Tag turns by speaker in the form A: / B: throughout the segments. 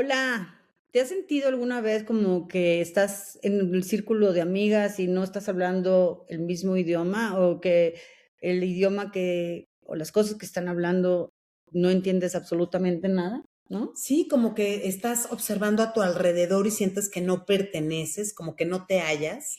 A: Hola, ¿te has sentido alguna vez como que estás en el círculo de amigas y no estás hablando el mismo idioma o que el idioma o las cosas que están hablando no entiendes absolutamente nada, ¿no?
B: Sí, como que estás observando a tu alrededor y sientes que no perteneces, como que no te hallas.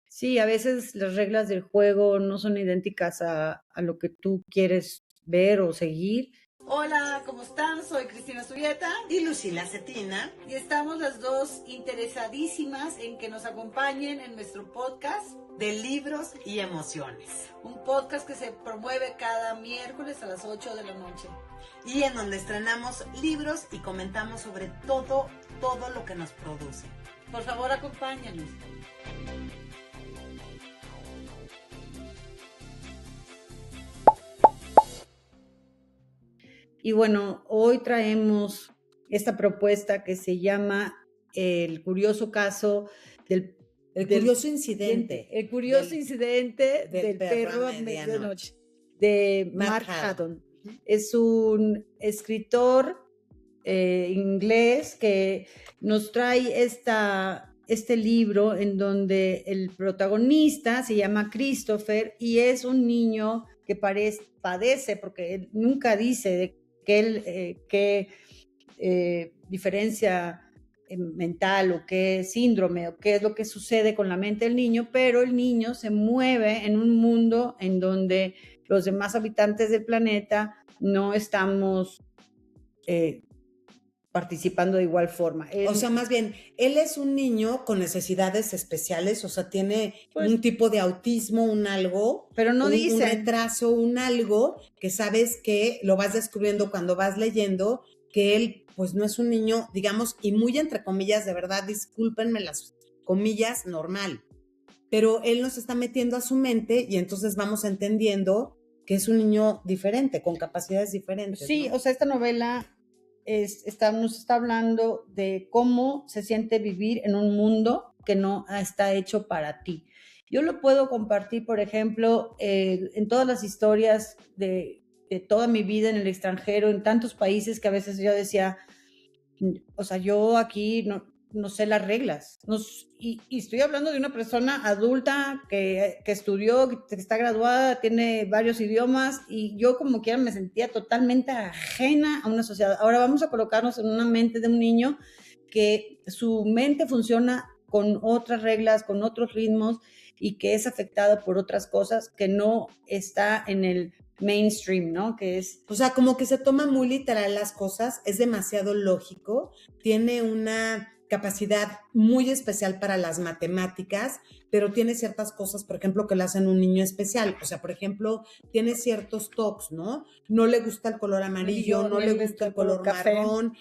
A: Sí, a veces las reglas del juego no son idénticas a lo que tú quieres ver o seguir. Hola, ¿cómo están? Soy Cristina Zurieta
B: Y Lucila Cetina,
A: y estamos las dos interesadísimas en que nos acompañen en nuestro podcast,
B: de libros y emociones.
A: un podcast que se promueve cada miércoles a las 8 de la noche.
B: Y en donde estrenamos libros y comentamos sobre todo lo que nos produce.
A: Por favor, acompáñanos. Y bueno, hoy traemos esta propuesta que se llama El curioso caso del
B: El curioso incidente.
A: el curioso incidente
B: del
A: del perro
B: perro
A: a
B: a
A: medianoche,
B: medianoche.
A: de
B: Mark
A: Mark
B: Haddon.
A: Haddon. Es un escritor inglés que nos trae este libro en donde el protagonista se llama Christopher y es un niño que padece, porque él nunca dice de qué diferencia mental o qué síndrome o qué es lo que sucede con la mente del niño, pero el niño se mueve en un mundo en donde los demás habitantes del planeta no estamos participando de igual forma.
B: O sea, más bien, él es un niño con necesidades especiales, o sea, tiene
A: Pues,
B: un tipo de autismo, un algo,
A: pero no
B: un
A: dicen.
B: retraso, un algo que sabes que lo vas descubriendo cuando vas leyendo, que él pues no es un niño, digamos, y muy entre comillas, de verdad, discúlpenme las comillas, normal, pero él nos está metiendo a su mente y entonces vamos entendiendo que es un niño diferente, con capacidades diferentes,
A: Sí,
B: ¿no?
A: o sea, esta novela nos está hablando de cómo se siente vivir en un mundo que no está hecho para ti. Yo lo puedo compartir, por ejemplo, en todas las historias de toda mi vida en el extranjero, en tantos países que a veces yo decía, o sea, yo aquí no sé las reglas. Y estoy hablando de una persona adulta que estudió, que está graduada, tiene varios idiomas, y yo como quiera me sentía totalmente ajena a una sociedad. Ahora vamos a colocarnos en una mente de un niño que su mente funciona con otras reglas, con otros ritmos, y que es afectado por otras cosas que no está en el mainstream, ¿no? Que es
B: O sea, como que se toma muy literal las cosas, es demasiado lógico, tiene una capacidad muy especial para las matemáticas, pero tiene ciertas cosas, por ejemplo, que le hacen un niño especial. O sea, por ejemplo, tiene ciertos tocs, ¿no? No le gusta el color amarillo, no le gusta el color
A: café.
B: marrón,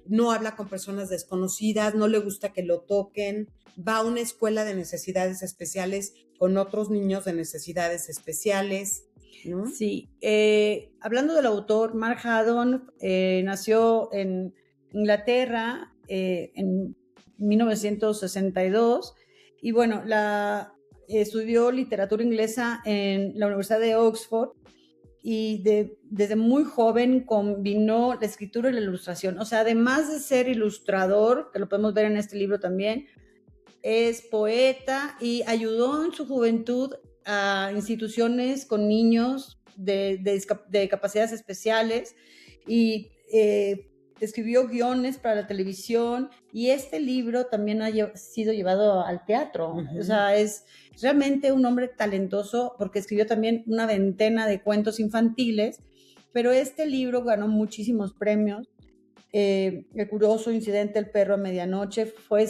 B: no habla con personas desconocidas, no le gusta que lo toquen. Va a una escuela de necesidades especiales con otros niños de necesidades especiales, ¿no?
A: Sí, hablando del autor, Mark Haddon nació en Inglaterra en 1962 y bueno, estudió literatura inglesa en la Universidad de Oxford y desde muy joven combinó la escritura y la ilustración. O sea, además de ser ilustrador, que lo podemos ver en este libro también, es poeta y ayudó en su juventud a instituciones con niños de capacidades especiales y escribió guiones para la televisión y este libro también ha sido llevado al teatro. O sea, es realmente un hombre talentoso porque escribió también una veintena de cuentos infantiles, pero este libro ganó muchísimos premios. El curioso incidente del perro a medianoche fue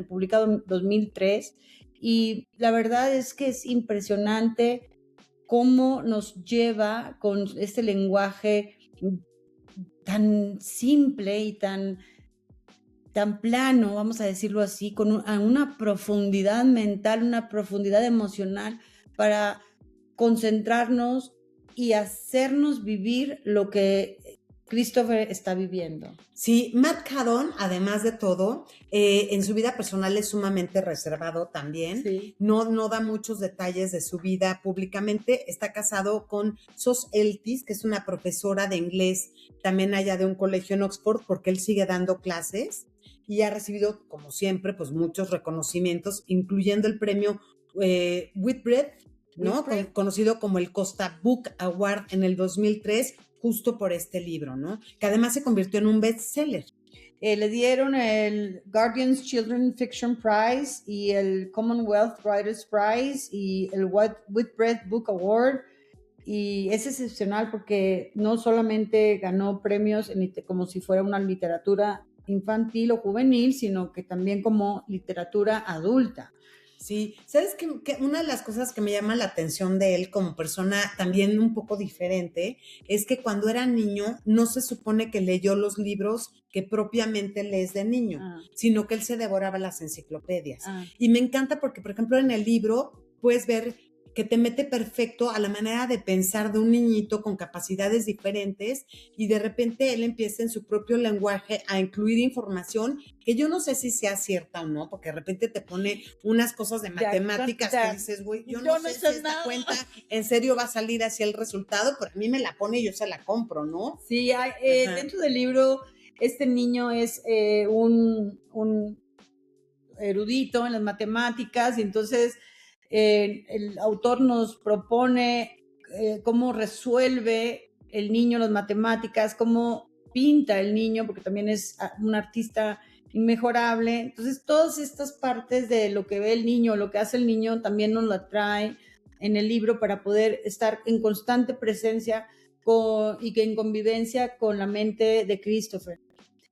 A: publicado en 2003 y la verdad es que es impresionante cómo nos lleva con este lenguaje tan simple y tan plano, vamos a decirlo así, a una profundidad mental, una profundidad emocional para concentrarnos y hacernos vivir lo que Christopher está viviendo.
B: Sí, Matt Haddon, además de todo, en su vida personal es sumamente reservado también.
A: Sí.
B: No da muchos detalles de su vida públicamente. Está casado con Sos Eltis, que es una profesora de inglés también allá de un colegio en Oxford, porque él sigue dando clases y ha recibido, como siempre, pues muchos reconocimientos, incluyendo el premio Whitbread, ¿no? Conocido como el Costa Book Award en el 2003, justo por este libro, ¿no? Que además se convirtió en un bestseller.
A: Le dieron el Guardian's Children Fiction Prize y el Commonwealth Writers Prize y el Whitbread Book Award. Y es excepcional porque no solamente ganó premios como si fuera una literatura infantil o juvenil, sino que también como literatura adulta.
B: Sí, ¿sabes qué? Una de las cosas que me llama la atención de él como persona también un poco diferente es que cuando era niño no se supone que leyó los libros que propiamente lees de niño, sino que él se devoraba las enciclopedias. Y me encanta porque, por ejemplo, en el libro puedes ver que te mete perfecto a la manera de pensar de un niñito con capacidades diferentes y de repente él empieza en su propio lenguaje a incluir información que yo no sé si sea cierta o no, porque de repente te pone unas cosas de matemáticas que dices, güey, yo no sé si esta cuenta en serio va a salir hacia el resultado, pero a mí me la pone y yo se la compro, ¿no?
A: Sí, dentro del libro este niño es un erudito en las matemáticas y entonces el autor nos propone cómo resuelve el niño las matemáticas, cómo pinta el niño, porque también es un artista inmejorable. Entonces, todas estas partes de lo que ve el niño, lo que hace el niño, también nos la trae en el libro para poder estar en constante presencia y que en convivencia con la mente de Christopher.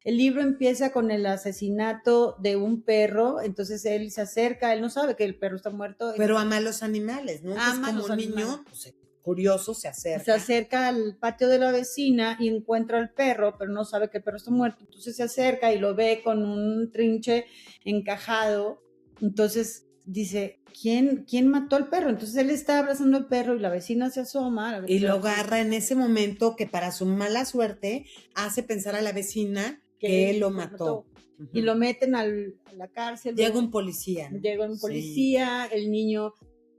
A: El libro empieza con el asesinato de un perro, entonces él se acerca, él no sabe que el perro está muerto.
B: Pero ama a los animales, ¿no? Entonces, como un niño, pues, curioso, se acerca.
A: Se acerca al patio de la vecina y encuentra al perro, pero no sabe que el perro está muerto. Entonces se acerca y lo ve con un trinche encajado. Entonces dice, ¿quién mató al perro? Entonces él está abrazando al perro y la vecina se asoma.
B: Y lo agarra en ese momento que para su mala suerte hace pensar a la vecina que él lo mató.
A: Y lo meten a la cárcel.
B: Llega un policía, ¿no?
A: Llega un policía, sí. El niño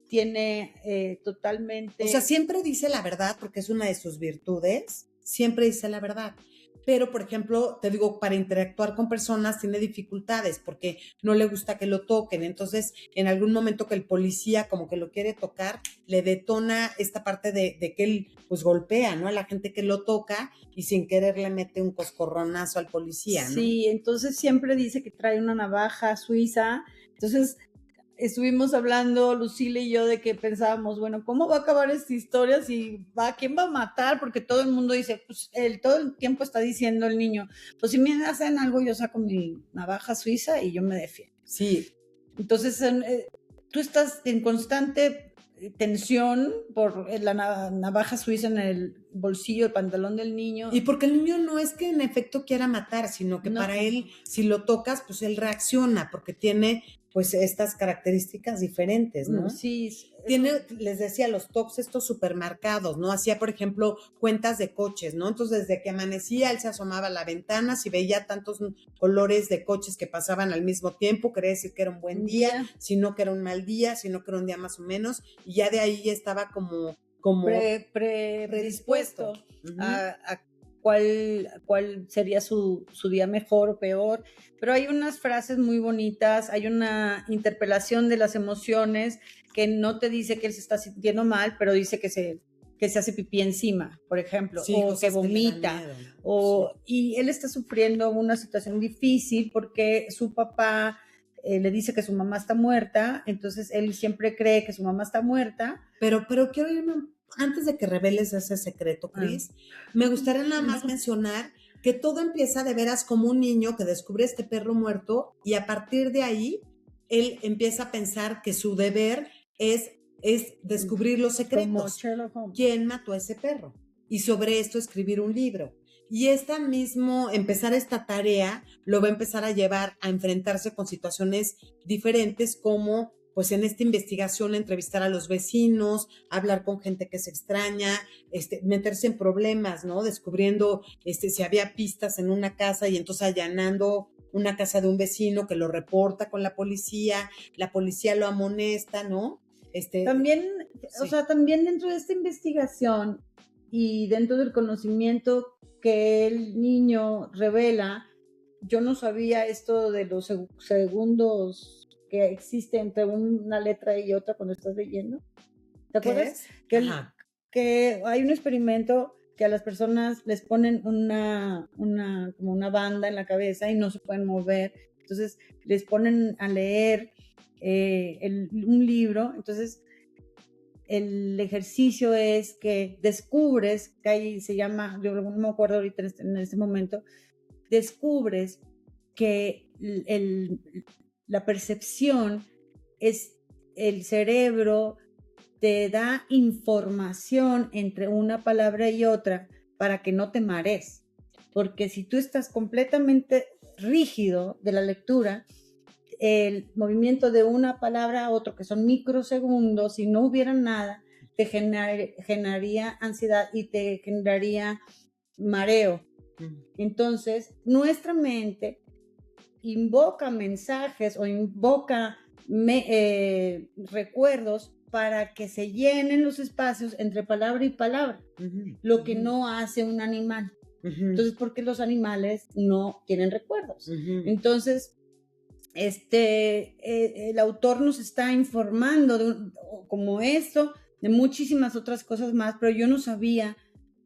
A: tiene totalmente...
B: O sea, siempre dice la verdad porque es una de sus virtudes, siempre dice la verdad. Pero, por ejemplo, te digo, para interactuar con personas tiene dificultades porque no le gusta que lo toquen. Entonces, en algún momento que el policía como que lo quiere tocar, le detona esta parte de que él pues golpea, ¿no? A la gente que lo toca y sin querer le mete un coscorronazo al policía, ¿no?
A: Sí, entonces siempre dice que trae una navaja suiza. Entonces estuvimos hablando, Lucila y yo, de que pensábamos, bueno, ¿cómo va a acabar esta historia? ¿Quién va a matar? Porque todo el mundo dice, pues todo el tiempo está diciendo el niño, pues si me hacen algo, yo saco mi navaja suiza y yo me defiendo.
B: Sí.
A: Entonces, tú estás en constante tensión por la navaja suiza en el bolsillo del pantalón del niño.
B: Y porque el niño no es que en efecto quiera matar, sino que para él, si lo tocas, pues él reacciona, porque tiene pues estas características diferentes, ¿no?
A: Sí.
B: Les decía, los tops estos supermercados, ¿no? Hacía, por ejemplo, cuentas de coches, ¿no? Entonces, desde que amanecía, él se asomaba a la ventana, si veía tantos colores de coches que pasaban al mismo tiempo, quería decir que era un buen día, sino que era un mal día, sino que era un día más o menos, y ya de ahí ya estaba como
A: predispuesto a cuál sería su día mejor o peor, pero hay unas frases muy bonitas, hay una interpelación de las emociones que no te dice que él se está sintiendo mal, pero dice que se hace pipí encima, por ejemplo,
B: sí,
A: o que vomita, y él está sufriendo una situación difícil porque su papá le dice que su mamá está muerta, entonces él siempre cree que su mamá está muerta.
B: Pero quiero irme antes de que reveles ese secreto, Cris, me gustaría nada más mencionar que todo empieza de veras como un niño que descubre este perro muerto y a partir de ahí él empieza a pensar que su deber es descubrir los secretos. ¿Quién mató a ese perro? Y sobre esto escribir un libro. Y empezar esta tarea lo va a empezar a llevar a enfrentarse con situaciones diferentes como pues en esta investigación, entrevistar a los vecinos, hablar con gente que se extraña, meterse en problemas, ¿no? Descubriendo si había pistas en una casa y entonces allanando una casa de un vecino que lo reporta con la policía lo amonesta, ¿no?
A: También,
B: sí.
A: o sea, también dentro de esta investigación y dentro del conocimiento que el niño revela, yo no sabía esto de los segundos que existe entre una letra y otra cuando estás leyendo. ¿Te acuerdas? Que hay un experimento que a las personas les ponen como una banda en la cabeza y no se pueden mover. Entonces les ponen a leer un libro. Entonces el ejercicio es que descubres, que ahí se llama, yo no me acuerdo ahorita en este momento, descubres que la percepción es el cerebro te da información entre una palabra y otra para que no te marees. Porque si tú estás completamente rígido de la lectura, el movimiento de una palabra a otra, que son microsegundos, si no hubiera nada, te generaría ansiedad y te generaría mareo. Entonces, nuestra mente invoca mensajes o invoca recuerdos para que se llenen los espacios entre palabra y palabra, lo que no hace un animal. Entonces, ¿por qué los animales no tienen recuerdos? Entonces, el autor nos está informando como esto, de muchísimas otras cosas más, pero yo no sabía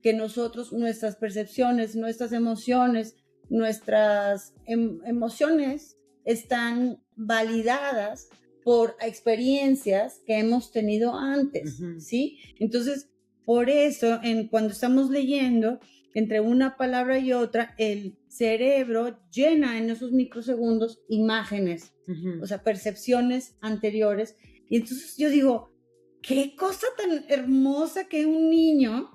A: que nosotros, nuestras percepciones, nuestras emociones, nuestras emociones están validadas por experiencias que hemos tenido antes, ¿sí? Entonces, por eso, cuando estamos leyendo, entre una palabra y otra, el cerebro llena en esos microsegundos imágenes, o sea, percepciones anteriores. Y entonces yo digo, qué cosa tan hermosa que un niño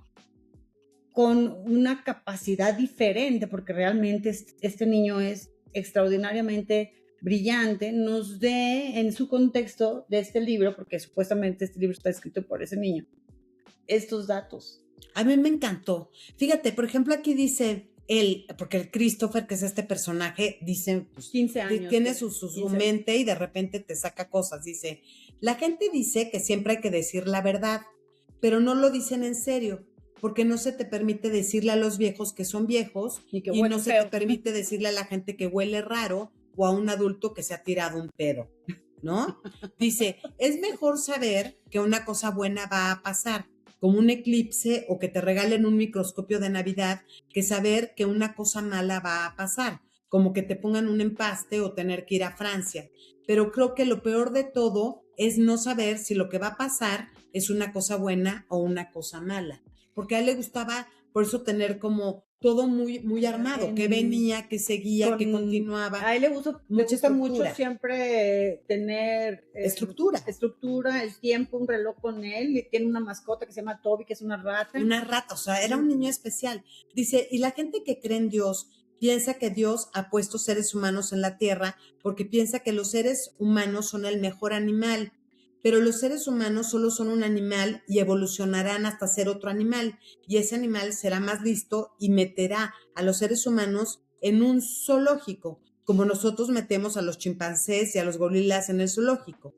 A: con una capacidad diferente, porque realmente este niño es extraordinariamente brillante, nos dé en su contexto de este libro, porque supuestamente este libro está escrito por ese niño, estos datos.
B: A mí me encantó. Fíjate, por ejemplo, aquí dice él, porque el Christopher, que es este personaje, dice, pues,
A: 15 años.
B: Tiene su mente y de repente te saca cosas. Dice, la gente dice que siempre hay que decir la verdad, pero no lo dicen en serio, porque no se te permite decirle a los viejos que son viejos y no se te permite decirle a la gente que huele raro o a un adulto que se ha tirado un pedo, ¿no? Dice, es mejor saber que una cosa buena va a pasar, como un eclipse o que te regalen un microscopio de Navidad, que saber que una cosa mala va a pasar, como que te pongan un empaste o tener que ir a Francia. Pero creo que lo peor de todo es no saber si lo que va a pasar es una cosa buena o una cosa mala. Porque a él le gustaba, por eso, tener como todo muy, muy armado, que venía, que seguía, que continuaba.
A: A él le gusta mucho siempre tener estructura, el tiempo, un reloj con él, y tiene una mascota que se llama Toby, que es una rata.
B: Una rata, o sea, era un niño especial. Dice, y la gente que cree en Dios piensa que Dios ha puesto seres humanos en la tierra porque piensa que los seres humanos son el mejor animal, pero los seres humanos solo son un animal y evolucionarán hasta ser otro animal, y ese animal será más listo y meterá a los seres humanos en un zoológico, como nosotros metemos a los chimpancés y a los gorilas en el zoológico.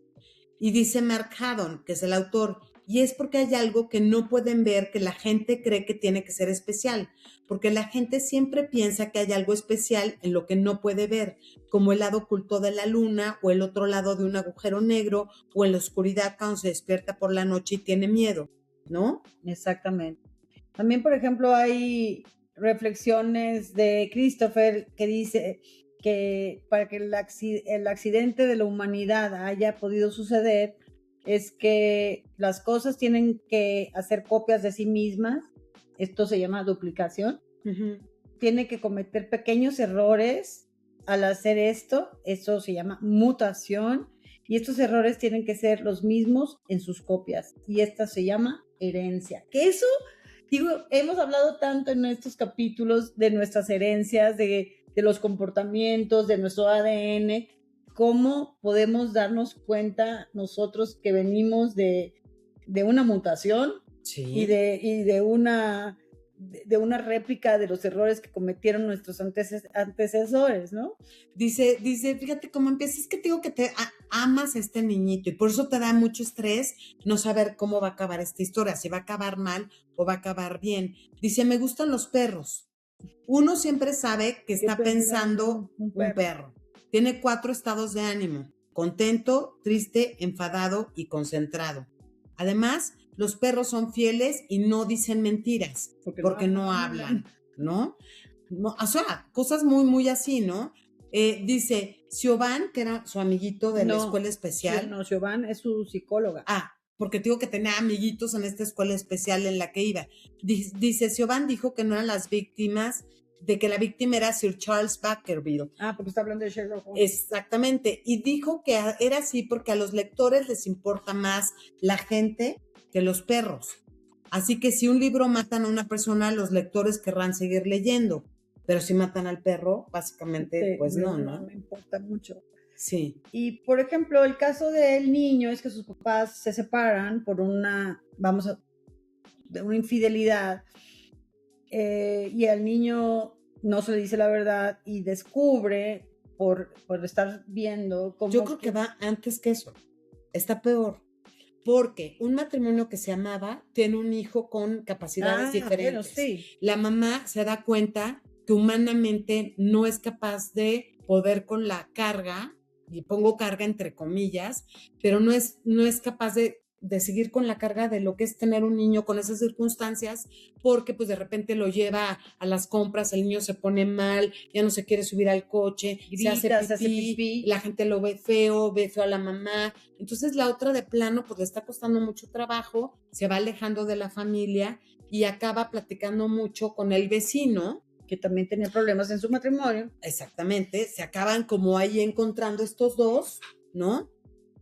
B: Y dice Mark Haddon, que es el autor, y es porque hay algo que no pueden ver que la gente cree que tiene que ser especial, porque la gente siempre piensa que hay algo especial en lo que no puede ver, como el lado oculto de la luna o el otro lado de un agujero negro o en la oscuridad cuando se despierta por la noche y tiene miedo, ¿no?
A: Exactamente. También, por ejemplo, hay reflexiones de Christopher que dice que para que el accidente de la humanidad haya podido suceder es que las cosas tienen que hacer copias de sí mismas. Esto se llama duplicación. Tiene que cometer pequeños errores al hacer esto. Eso se llama mutación. Y estos errores tienen que ser los mismos en sus copias. Y esta se llama herencia. Que eso, digo, hemos hablado tanto en estos capítulos de nuestras herencias, de los comportamientos, de nuestro ADN, cómo podemos darnos cuenta nosotros que venimos de una mutación
B: Sí.
A: y de una réplica de los errores que cometieron nuestros antecesores, ¿no?
B: Dice, fíjate cómo empieza, es que te digo que amas a este niñito y por eso te da mucho estrés no saber cómo va a acabar esta historia, si va a acabar mal o va a acabar bien. Dice, me gustan los perros. Uno siempre sabe que está pensando un perro. Tiene 4 estados de ánimo: contento, triste, enfadado y concentrado. Además, los perros son fieles y no dicen mentiras porque no hablan, ¿no? O sea, cosas muy, muy así, ¿no? Dice, Siobhan, que era su amiguito de la escuela especial.
A: No, Siobhan es su psicóloga.
B: Porque te digo que tenía amiguitos en esta escuela especial en la que iba. Dice, Siobhan dijo que no eran las víctimas, de que la víctima era Sir Charles Baskerville.
A: Porque está hablando de Sherlock Holmes.
B: Exactamente. Y dijo que era así porque a los lectores les importa más la gente que los perros. Así que si un libro matan a una persona, los lectores querrán seguir leyendo. Pero si matan al perro, básicamente, pues no.
A: No me importa mucho.
B: Sí.
A: Y, por ejemplo, el caso del niño es que sus papás se separan por de una infidelidad, y al niño no se le dice la verdad y descubre por estar viendo cómo...
B: Yo creo que va antes que eso. Está peor. Porque un matrimonio que se amaba tiene un hijo con capacidades diferentes.
A: Bueno, sí.
B: La mamá se da cuenta que humanamente no es capaz de poder con la carga, y pongo carga entre comillas, pero no es capaz de seguir con la carga de lo que es tener un niño con esas circunstancias, porque pues de repente lo lleva a las compras, el niño se pone mal, ya no se quiere subir al coche,
A: grita,
B: se hace pipí, la gente lo ve feo a la mamá. Entonces la otra de plano pues le está costando mucho trabajo, se va alejando de la familia y acaba platicando mucho con el vecino,
A: que también tenía problemas en su matrimonio.
B: Exactamente, se acaban como ahí encontrando estos dos, ¿no?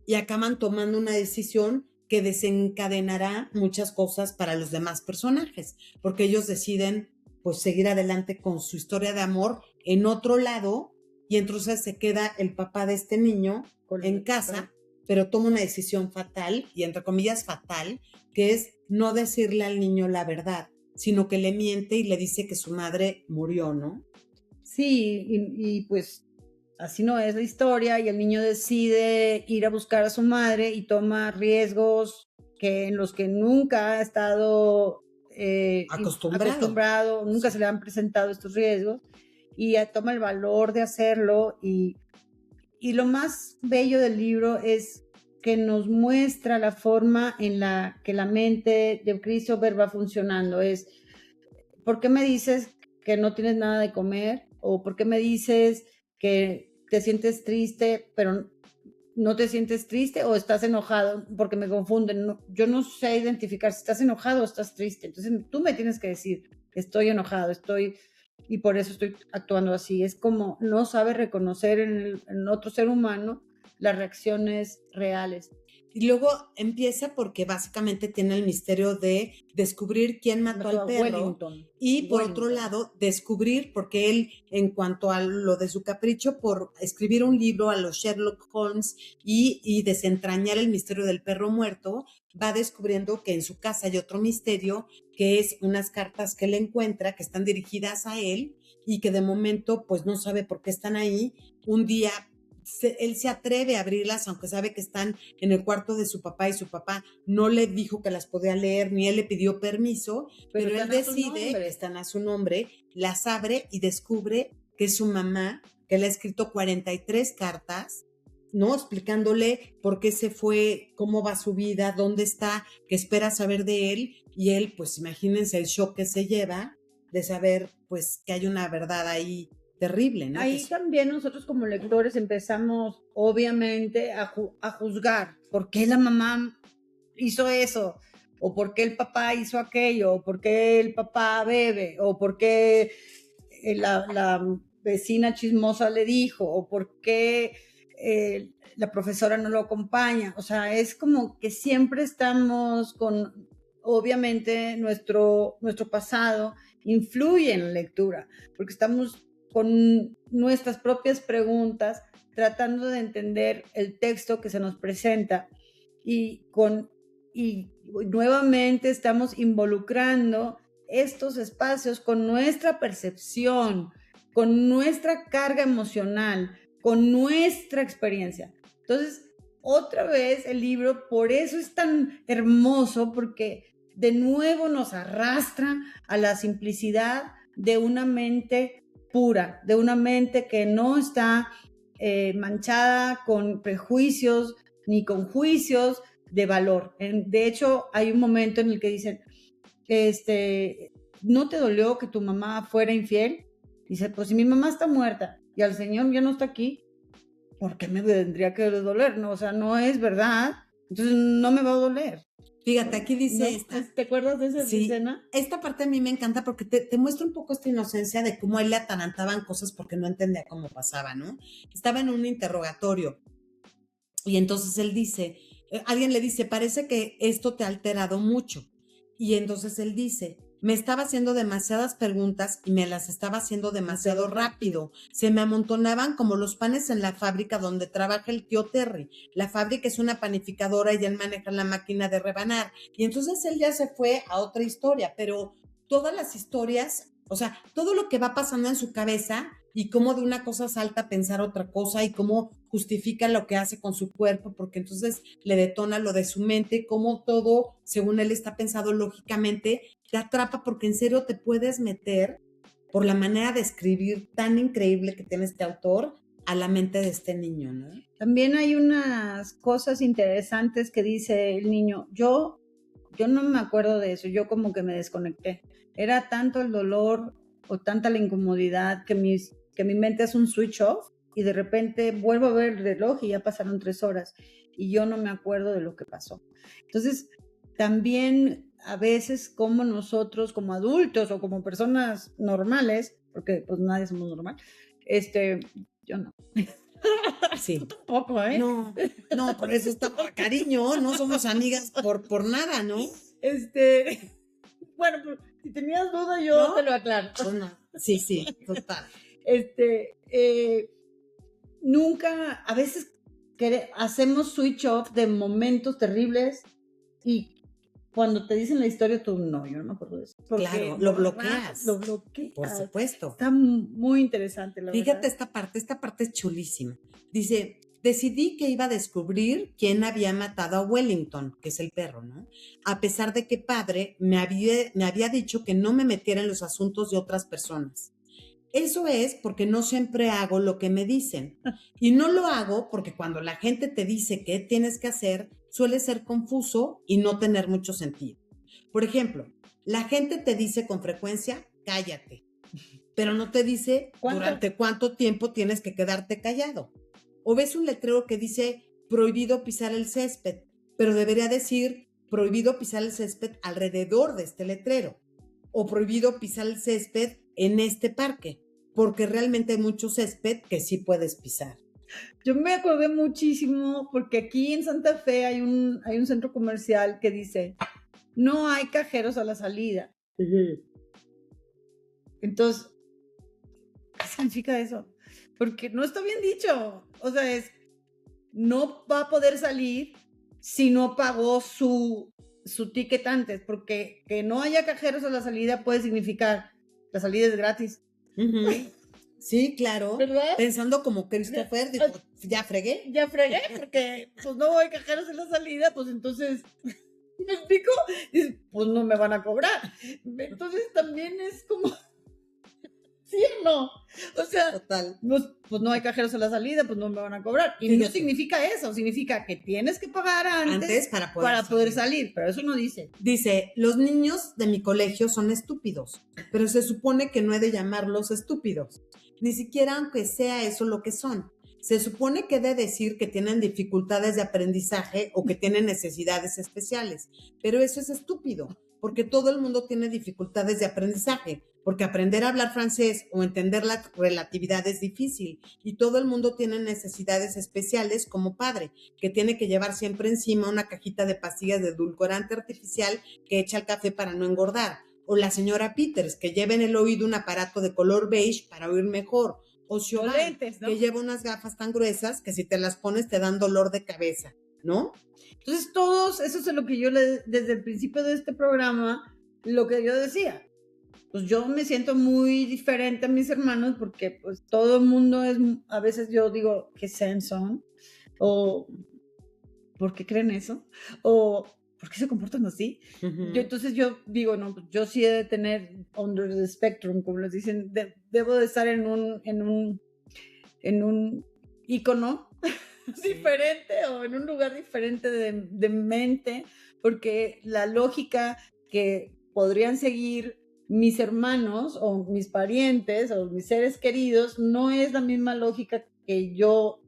B: Y acaban tomando una decisión que desencadenará muchas cosas para los demás personajes, porque ellos deciden pues seguir adelante con su historia de amor en otro lado, y entonces se queda el papá de este niño en casa, pero toma una decisión fatal, y entre comillas fatal, que es no decirle al niño la verdad, sino que le miente y le dice que su madre murió, ¿no?
A: Sí, y pues así no es la historia, y el niño decide ir a buscar a su madre y toma riesgos en los que nunca ha estado acostumbrado, nunca se le han presentado estos riesgos, y toma el valor de hacerlo, y lo más bello del libro es que nos muestra la forma en la que la mente de Christopher va funcionando. Es, ¿por qué me dices que no tienes nada de comer? ¿O por qué me dices que te sientes triste, pero no te sientes triste, o estás enojado? Porque me confunden. Yo no sé identificar si estás enojado o estás triste. Entonces tú me tienes que decir, estoy enojado, y por eso estoy actuando así. Es como no sabe reconocer en otro ser humano las reacciones reales.
B: Y luego empieza porque básicamente tiene el misterio de descubrir quién mató al perro.
A: Wellington.
B: Y por otro lado, descubrir, porque él, en cuanto a lo de su capricho por escribir un libro a los Sherlock Holmes y desentrañar el misterio del perro muerto, va descubriendo que en su casa hay otro misterio, que es unas cartas que él encuentra que están dirigidas a él y que de momento pues no sabe por qué están ahí. Un día él se atreve a abrirlas, aunque sabe que están en el cuarto de su papá, y su papá no le dijo que las podía leer, ni él le pidió permiso, pero él decide que están a su nombre, las abre y descubre que es su mamá, que le ha escrito 43 cartas, ¿no? Explicándole por qué se fue, cómo va su vida, dónde está, qué espera saber de él, y él, pues imagínense el shock que se lleva de saber, pues, que hay una verdad ahí terrible, ¿no?
A: Ahí también nosotros como lectores empezamos obviamente a juzgar por qué la mamá hizo eso, o por qué el papá hizo aquello, o por qué el papá bebe, o por qué la vecina chismosa le dijo, o por qué la profesora no lo acompaña. O sea, es como que siempre estamos con, obviamente nuestro pasado influye en la lectura, porque estamos con nuestras propias preguntas tratando de entender el texto que se nos presenta y nuevamente estamos involucrando estos espacios con nuestra percepción, con nuestra carga emocional, con nuestra experiencia. Entonces, otra vez el libro, por eso es tan hermoso, porque de nuevo nos arrastra a la simplicidad de una mente pura, de una mente que no está manchada con prejuicios ni con juicios de valor. De hecho, hay un momento en el que dicen, ¿no te dolió que tu mamá fuera infiel? Dice, pues si mi mamá está muerta y al Señor ya no está aquí, ¿por qué me tendría que doler? No, o sea, no es verdad, entonces no me va a doler.
B: Fíjate, aquí dice
A: ¿No?
B: esta.
A: ¿Te acuerdas de esa escena?
B: Esta parte a mí me encanta porque te muestra un poco esta inocencia de cómo a él le atarantaban cosas porque no entendía cómo pasaba, ¿no? Estaba en un interrogatorio y entonces él dice, alguien le dice, parece que esto te ha alterado mucho. Y entonces él dice, me estaba haciendo demasiadas preguntas y me las estaba haciendo demasiado rápido. Se me amontonaban como los panes en la fábrica donde trabaja el tío Terry. La fábrica es una panificadora y él maneja la máquina de rebanar. Y entonces él ya se fue a otra historia, pero todas las historias, o sea, todo lo que va pasando en su cabeza y cómo de una cosa salta a pensar otra cosa y cómo justifica lo que hace con su cuerpo, porque entonces le detona lo de su mente, cómo todo, según él está pensado lógicamente, te atrapa porque en serio te puedes meter por la manera de escribir tan increíble que tiene este autor a la mente de este niño, ¿no?
A: También hay unas cosas interesantes que dice el niño, yo no me acuerdo de eso, yo como que me desconecté. Era tanto el dolor o tanta la incomodidad que mi mente hace un switch off y de repente vuelvo a ver el reloj y ya pasaron 3 horas y yo no me acuerdo de lo que pasó. Entonces, también a veces como nosotros, como adultos o como personas normales, porque pues nadie somos normal, yo no.
B: Sí.
A: Tú tampoco, ¿eh?
B: No, por eso está cariño, no somos amigas por nada, ¿no?
A: Bueno, pues, si tenías duda yo
B: ¿No?
A: te lo aclaro.
B: Pues no. Sí, total.
A: Nunca, a veces hacemos switch off de momentos terribles y cuando te dicen la historia tú, no, yo no me acuerdo de eso.
B: Claro, lo bloqueas.
A: Lo bloqueas.
B: Por supuesto.
A: Está muy interesante, la
B: Fíjate
A: verdad.
B: esta parte es chulísima. Dice, decidí que iba a descubrir quién había matado a Wellington, que es el perro, ¿no? A pesar de que padre me había dicho que no me metiera en los asuntos de otras personas. Eso es porque no siempre hago lo que me dicen. Y no lo hago porque cuando la gente te dice qué tienes que hacer, suele ser confuso y no tener mucho sentido. Por ejemplo, la gente te dice con frecuencia, cállate, pero no te dice durante cuánto tiempo tienes que quedarte callado. O ves un letrero que dice prohibido pisar el césped, pero debería decir prohibido pisar el césped alrededor de este letrero. O prohibido pisar el césped en este parque, porque realmente hay mucho césped que sí puedes pisar.
A: Yo me acordé muchísimo porque aquí en Santa Fe hay un centro comercial que dice, no hay cajeros a la salida. Entonces, ¿qué significa eso? Porque no está bien dicho. O sea, no va a poder salir si no pagó su ticket antes, porque que no haya cajeros a la salida puede significar la salida es gratis.
B: Sí, claro.
A: ¿Verdad?
B: Pensando como Christopher, dijo, ya fregué.
A: Ya fregué, porque pues no hay cajeros en la salida, pues entonces, ¿me explico? Pues no me van a cobrar. Entonces también es como, ¿sí o no? O sea,
B: total.
A: Pues no hay cajeros en la salida, pues no me van a cobrar. Y
B: Fíjate.
A: no significa eso, significa que tienes que pagar antes
B: para
A: poder salir, pero eso no dice.
B: Dice, los niños de mi colegio son estúpidos, pero se supone que no he de llamarlos estúpidos, ni siquiera aunque sea eso lo que son. Se supone que he de decir que tienen dificultades de aprendizaje o que tienen necesidades especiales, pero eso es estúpido, porque todo el mundo tiene dificultades de aprendizaje, porque aprender a hablar francés o entender la relatividad es difícil, y todo el mundo tiene necesidades especiales como padre, que tiene que llevar siempre encima una cajita de pastillas de edulcorante artificial que echa al café para no engordar, o la señora Peters, que lleva en el oído un aparato de color beige para oír mejor, o Siobhan,
A: lentes, ¿no?
B: que lleva unas gafas tan gruesas que si te las pones te dan dolor de cabeza, ¿no?
A: Entonces, eso es lo que yo desde el principio de este programa, lo que yo decía. Pues yo me siento muy diferente a mis hermanos porque pues todo el mundo es, a veces yo digo, ¿qué son? O ¿por qué creen eso? O ¿por qué se comportan así? Entonces yo digo, no, pues yo sí he de tener under the spectrum, como les dicen, debo de estar en un ícono diferente o en un lugar diferente de mente, porque la lógica que podrían seguir mis hermanos o mis parientes o mis seres queridos no es la misma lógica que yo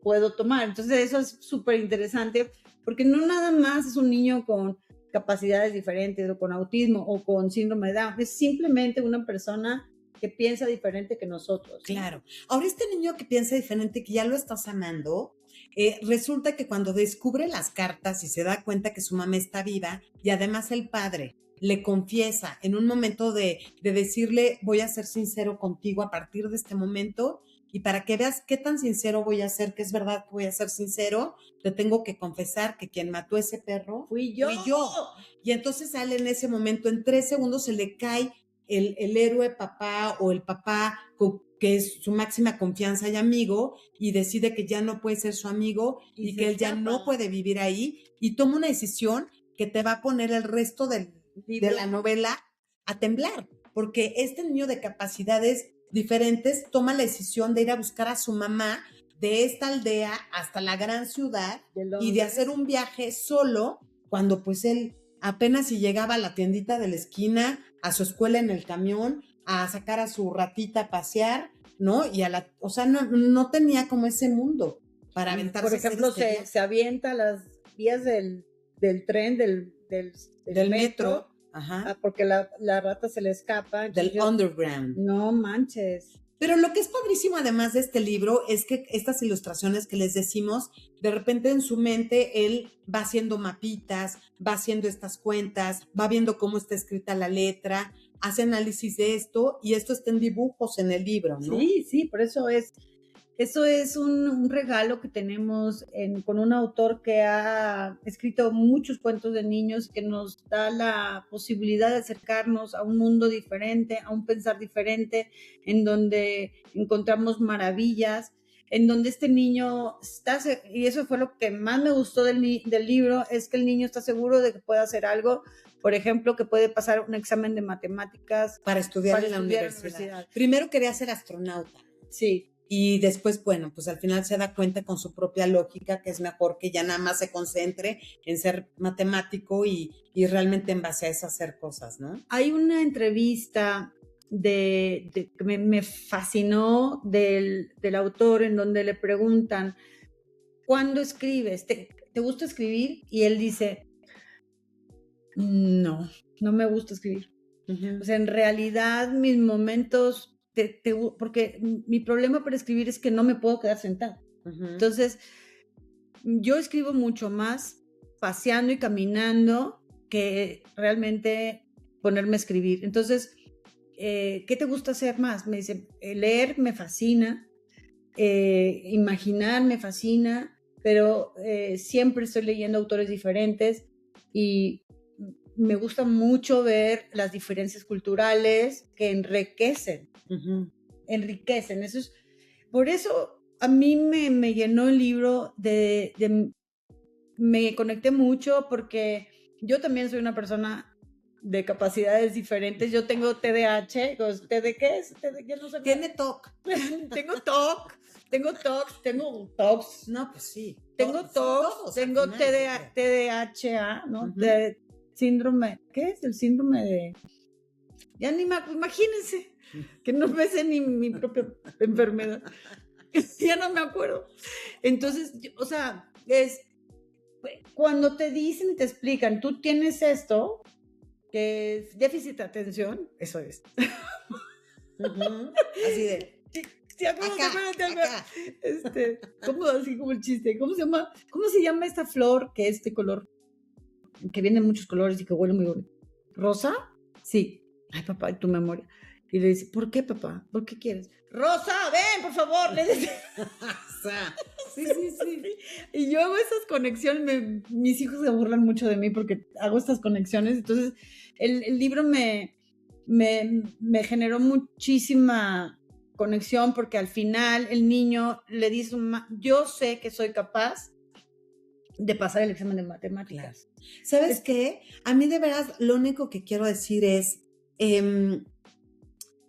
A: puedo tomar. Entonces eso es súper interesante porque no nada más es un niño con capacidades diferentes o con autismo o con síndrome de Down, es simplemente una persona que piensa diferente que nosotros.
B: Claro. Ahora este niño que piensa diferente, que ya lo estás amando, resulta que cuando descubre las cartas y se da cuenta que su mamá está viva y además el padre le confiesa en un momento de decirle, voy a ser sincero contigo a partir de este momento y para que veas qué tan sincero voy a ser, que es verdad que voy a ser sincero, te tengo que confesar que quien mató a ese perro
A: fui yo.
B: Y entonces sale en ese momento, en 3 segundos se le cae el héroe papá o el papá que es su máxima confianza y amigo y decide que ya no puede ser su amigo y que él ya no puede vivir ahí y toma una decisión que te va a poner el resto de la novela a temblar, porque este niño de capacidades diferentes toma la decisión de ir a buscar a su mamá de esta aldea hasta la gran ciudad y de hacer un viaje solo cuando pues él apenas si llegaba a la tiendita de la esquina, a su escuela en el camión, a sacar a su ratita a pasear, ¿no? Y o sea, no tenía como ese mundo para aventarse.
A: Por ejemplo, se avienta a las vías del tren, del metro.
B: Ajá.
A: Porque la rata se le escapa.
B: Del underground.
A: No manches.
B: Pero lo que es padrísimo además de este libro es que estas ilustraciones que les decimos, de repente en su mente él va haciendo mapitas, va haciendo estas cuentas, va viendo cómo está escrita la letra, hace análisis de esto y esto está en dibujos en el libro, ¿no?
A: Sí, por eso es un regalo que tenemos con un autor que ha escrito muchos cuentos de niños, que nos da la posibilidad de acercarnos a un mundo diferente, a un pensar diferente, en donde encontramos maravillas, en donde este niño está, y eso fue lo que más me gustó del libro, es que el niño está seguro de que puede hacer algo. Por ejemplo, que puede pasar un examen de matemáticas
B: para estudiar en la universidad. Primero quería ser astronauta.
A: Sí.
B: Y después, bueno, pues al final se da cuenta con su propia lógica que es mejor que ya nada más se concentre en ser matemático y realmente en base a eso hacer cosas, ¿no?
A: Hay una entrevista que me fascinó del autor en donde le preguntan, ¿cuándo escribes? ¿Te gusta escribir? Y él dice, no me gusta escribir. Uh-huh. O sea, en realidad mis momentos... porque mi problema para escribir es que no me puedo quedar sentada. Uh-huh. Entonces, yo escribo mucho más paseando y caminando que realmente ponerme a escribir. Entonces, ¿qué te gusta hacer más? Me dice, leer me fascina, imaginar me fascina, pero siempre estoy leyendo autores diferentes y me gusta mucho ver las diferencias culturales que enriquecen. Uh-huh. Enriquecen. Por eso a mí me llenó el libro me conecté mucho porque yo también soy una persona de capacidades diferentes. Yo tengo TDAH. ¿TD qué es? Yo no sé.
B: Tiene TOC.
A: Tengo TOCs.
B: No, pues sí.
A: Tengo TOCs, tengo TDAH, ¿no? Uh-huh. Síndrome, ¿qué es? El síndrome de... Ya ni imagínense, que no me sé ni mi propia enfermedad. Ya no me acuerdo. Entonces, o sea, cuando te dicen y te explican, tú tienes esto, que es déficit de atención, eso es.
B: Uh-huh. Así de...
A: Sí, acá. ¿Cómo así como el chiste? ¿Cómo se llama esta flor que es de color? Que viene en muchos colores y que huele muy bonito. ¿Rosa? Sí. Ay, papá, tu memoria. Y le dice, ¿por qué, papá? ¿Por qué quieres? Rosa, ven, por favor. Le dice.
B: O sea, sí.
A: Y yo hago esas conexiones, mis hijos se burlan mucho de mí porque hago estas conexiones. Entonces, el libro me generó muchísima conexión porque al final el niño le dice, yo sé que soy capaz de pasar el examen de matemáticas.
B: ¿Sabes qué? A mí de veras lo único que quiero decir es...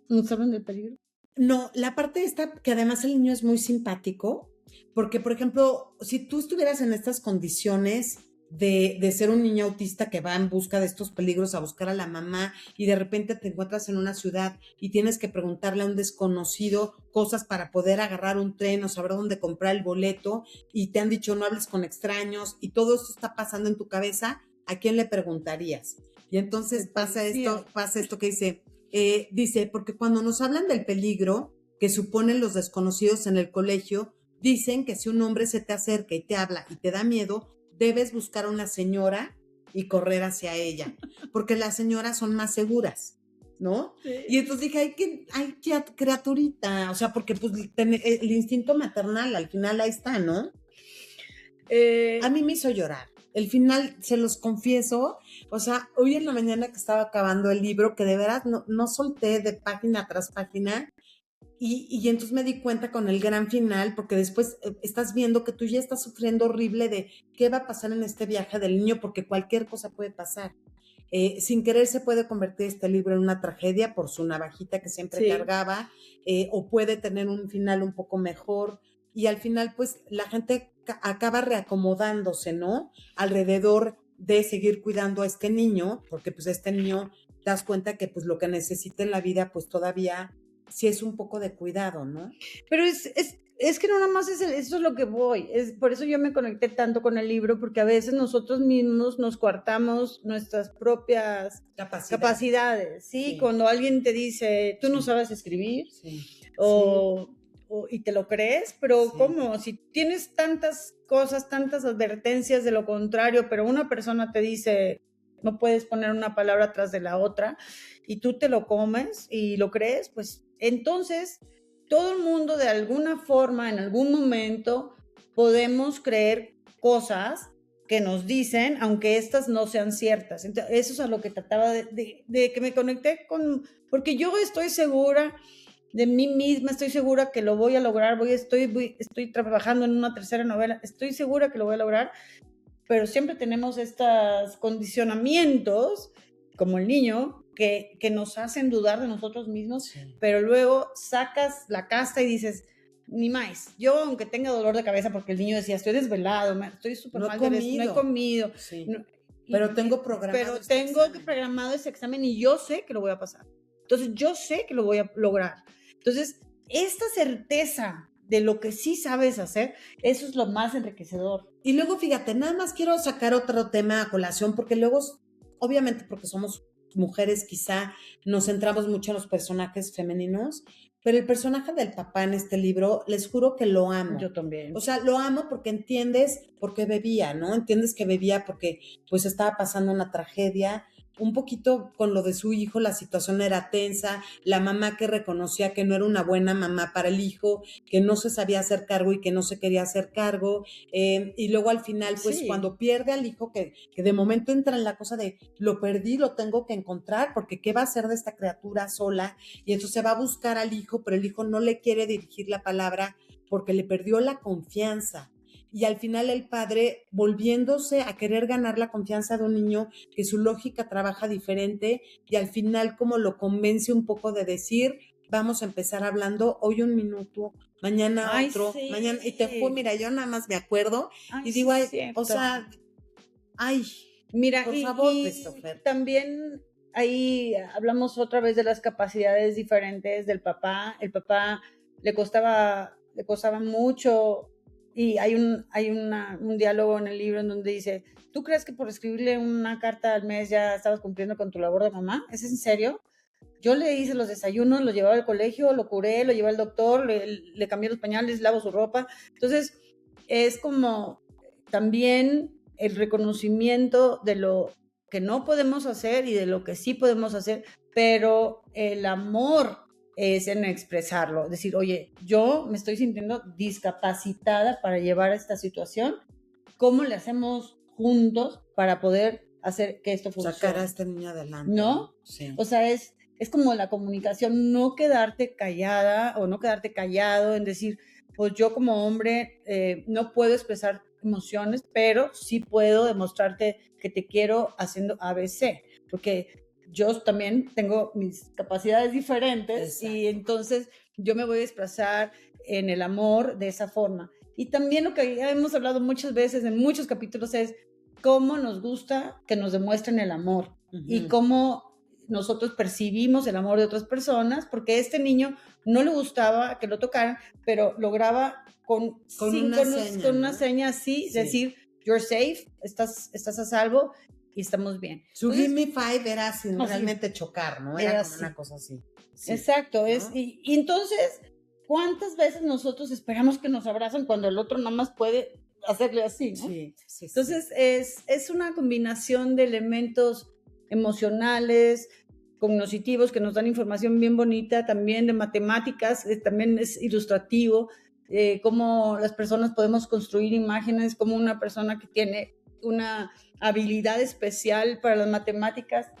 A: ¿Nos hablan del peligro?
B: No, la parte esta, que además el niño es muy simpático, porque, por ejemplo, si tú estuvieras en estas condiciones de ser un niño autista que va en busca de estos peligros a buscar a la mamá y de repente te encuentras en una ciudad y tienes que preguntarle a un desconocido cosas para poder agarrar un tren o saber dónde comprar el boleto y te han dicho no hables con extraños y todo esto está pasando en tu cabeza, ¿a quién le preguntarías? Y entonces pasa esto que dice, porque cuando nos hablan del peligro que suponen los desconocidos en el colegio, dicen que si un hombre se te acerca y te habla y te da miedo, debes buscar a una señora y correr hacia ella, porque las señoras son más seguras, ¿no?
A: Sí.
B: Y entonces dije, ay, qué criaturita, o sea, porque pues el instinto maternal al final ahí está, ¿no? A mí me hizo llorar. El final, se los confieso, o sea, hoy en la mañana que estaba acabando el libro, que de veras no solté de página tras página, y entonces me di cuenta con el gran final, porque después estás viendo que tú ya estás sufriendo horrible de qué va a pasar en este viaje del niño, porque cualquier cosa puede pasar. Sin querer se puede convertir este libro en una tragedia por su navajita que siempre cargaba, o puede tener un final un poco mejor, y al final pues la gente acaba reacomodándose, ¿no? Alrededor de seguir cuidando a este niño, porque pues este niño te das cuenta que pues lo que necesita en la vida pues todavía sí es un poco de cuidado, ¿no?
A: Pero es que no nada más eso es lo que voy. Por eso yo me conecté tanto con el libro, porque a veces nosotros mismos nos coartamos nuestras propias capacidades, ¿sí? Sí. Cuando alguien te dice, tú no sabes escribir, y te lo crees, pero ¿cómo? Si tienes tantas cosas, tantas advertencias de lo contrario, pero una persona te dice, no puedes poner una palabra tras de la otra, y tú te lo comes y lo crees, pues entonces todo el mundo de alguna forma, en algún momento, podemos creer cosas que nos dicen, aunque estas no sean ciertas. Entonces, eso es a lo que trataba de que me conecté con, porque yo estoy segura de mí misma, estoy segura que lo voy a lograr, estoy trabajando en una tercera novela, estoy segura que lo voy a lograr, pero siempre tenemos estos condicionamientos, como el niño, que nos hacen dudar de nosotros mismos, pero luego sacas la casta y dices, ni más. Yo, aunque tenga dolor de cabeza, porque el niño decía, estoy desvelado, estoy súper mal, no he comido.
B: Sí. Pero tengo
A: programado ese examen y yo sé que lo voy a pasar. Entonces, yo sé que lo voy a lograr. Entonces, esta certeza de lo que sí sabes hacer, eso es lo más enriquecedor.
B: Y luego, fíjate, nada más quiero sacar otro tema a colación, porque luego, obviamente porque somos mujeres, quizá nos centramos mucho en los personajes femeninos, pero el personaje del papá en este libro, les juro que lo amo.
A: Yo también.
B: O sea, lo amo porque entiendes por qué bebía, ¿no? Entiendes que bebía porque pues estaba pasando una tragedia. Un poquito con lo de su hijo, la situación era tensa, la mamá que reconocía que no era una buena mamá para el hijo, que no se sabía hacer cargo y que no se quería hacer cargo, y luego al final, pues cuando pierde al hijo, que de momento entra en la cosa de lo perdí, lo tengo que encontrar, porque ¿qué va a hacer de esta criatura sola? Y entonces se va a buscar al hijo, pero el hijo no le quiere dirigir la palabra porque le perdió la confianza. Y al final el padre volviéndose a querer ganar la confianza de un niño que su lógica trabaja diferente y al final como lo convence un poco de decir, vamos a empezar hablando hoy un minuto, mañana otro, mañana, y te juro, mira, yo nada más me acuerdo y digo, o sea,
A: mira,
B: por favor, Christopher.
A: También ahí hablamos otra vez de las capacidades diferentes del papá. El papá le costaba mucho. Y hay un diálogo en el libro en donde dice, ¿tú crees que por escribirle una carta al mes ya estabas cumpliendo con tu labor de mamá? ¿Es en serio? Yo le hice los desayunos, lo llevaba al colegio, lo curé, lo llevé al doctor, le cambié los pañales, lavo su ropa. Entonces, es como también el reconocimiento de lo que no podemos hacer y de lo que sí podemos hacer, pero el amor es en expresarlo, decir, oye, yo me estoy sintiendo discapacitada para llevar esta situación, ¿cómo le hacemos juntos para poder hacer que esto funcione?
B: Sacar a este niño adelante.
A: ¿No?
B: Sí.
A: O sea, es como la comunicación, no quedarte callada o no quedarte callado en decir, pues yo como hombre no puedo expresar emociones, pero sí puedo demostrarte que te quiero haciendo ABC, porque yo también tengo mis capacidades diferentes. Exacto. Y entonces yo me voy a expresar en el amor de esa forma. Y también lo que ya hemos hablado muchas veces en muchos capítulos es cómo nos gusta que nos demuestren el amor y cómo nosotros percibimos el amor de otras personas, porque a este niño no le gustaba que lo tocaran, pero lograba con una seña así, sí, decir, you're safe, estás a salvo y estamos bien.
B: Su Give Me Five era sin realmente chocar, ¿no? Era como una cosa así.
A: Sí. Exacto, ¿no? Y entonces, ¿cuántas veces nosotros esperamos que nos abrazan cuando el otro nada más puede hacerle así, ¿no? Sí. Entonces, es una combinación de elementos emocionales, cognitivos, que nos dan información bien bonita, también de matemáticas, también es ilustrativo, cómo las personas podemos construir imágenes, como una persona que tiene una habilidad especial para las matemáticas.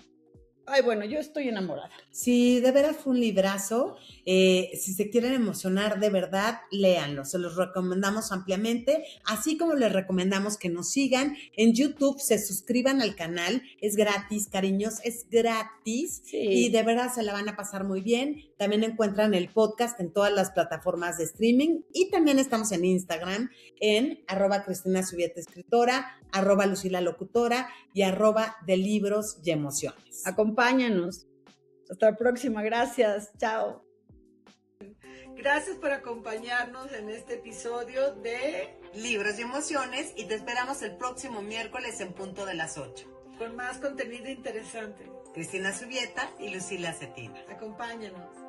A: Ay, bueno, yo estoy enamorada.
B: Sí, de veras fue un librazo. Si se quieren emocionar de verdad, léanlo. Se los recomendamos ampliamente, así como les recomendamos que nos sigan en YouTube, se suscriban al canal. Es gratis, cariños, es gratis. Sí. Y de verdad se la van a pasar muy bien. También encuentran el podcast en todas las plataformas de streaming y también estamos en Instagram en @CristinaSubietaEscritora, @LucilaLocutora y @delibrosyEmociones.
A: Acompáñanos. Hasta la próxima. Gracias. Chao. Gracias por acompañarnos en este episodio de
B: Libros y Emociones y te esperamos el próximo miércoles en punto de las 8.
A: Con más contenido interesante.
B: Cristina Subieta y Lucila Cetina.
A: Acompáñanos.